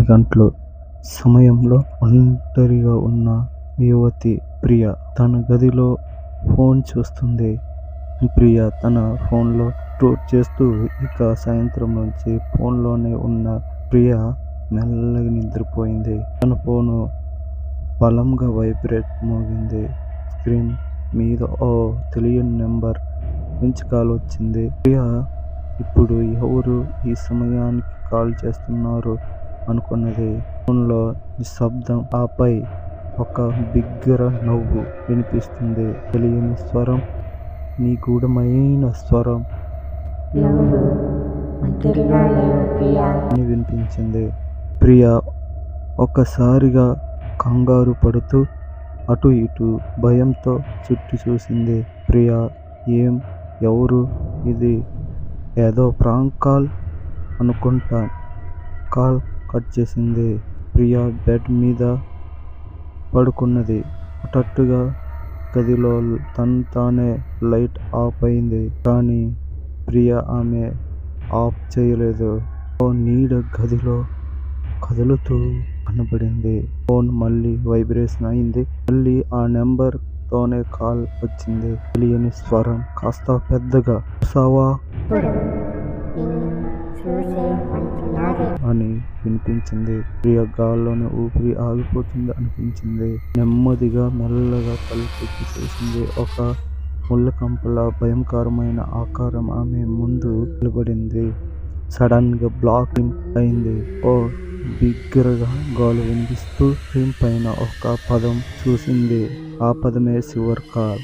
రాత్రి గంటలు సమయంలో ఒంటరిగా ఉన్న యువతి ప్రియ తన గదిలో ఫోన్ చూస్తుంది. ప్రియ తన ఫోన్లో స్క్రోల్ చేస్తూ ఇక సాయంత్రం నుంచి ఫోన్లోనే ఉన్న ప్రియ మెల్లగా నిద్రపోయింది. తన ఫోను బలంగా వైబ్రేట్ మోగింది. స్క్రీన్ మీద ఓ తెలియని నెంబర్ నుంచి కాల్ వచ్చింది. ప్రియ ఇప్పుడు ఎవరు ఈ సమయానికి కాల్ చేస్తున్నారు అనుకున్నది. ఫోన్లో నిశ్శబ్దం, ఆపై ఒక బిగ్గర నవ్వు వినిపిస్తుంది. తెలియని స్వరం, నిగూఢమైన స్వరం అని వినిపించింది. ప్రియ ఒక్కసారిగా కంగారు పడుతూ అటు ఇటు భయంతో చుట్టూ చూసింది. ప్రియ ఎవరు ఇది? ఏదో ప్రాంక్ కాల్ అనుకుంటా. కాల్ కట్ చేసింది. ప్రియ బెడ్ మీద పడుకున్నది. హఠాత్తుగా గదిలో తానే లైట్ ఆఫ్ అయింది. కానీ ప్రియ ఆమె ఆఫ్ చేయలేదు. ఓ నీడ గదిలో కదులుతూ కనబడింది. ఫోన్ మళ్ళీ వైబ్రేషన్ అయింది. మళ్ళీ ఆ నెంబర్ తోనే కాల్ వచ్చింది. తెలియని స్వరం కాస్త పెద్దగా, చూసావా అని వినిపించింది. ప్రియ గాల్లోనే ఊపిరి ఆగిపోతుంది అనిపించింది. నెమ్మదిగా మెల్లగా తలెత్తి చూసింది. ఒక ముళ్ళకంపలా భయంకరమైన ఆకారం ఆమె ముందు నిలబడింది. సడన్ గా బ్లాకింగ్ అయింది. ఓ బిగ్గరగా గోల వినిపిస్తూ స్క్రీన్ పైన ఒక పదం చూసింది. ఆ పదమే శివర్ కాల్.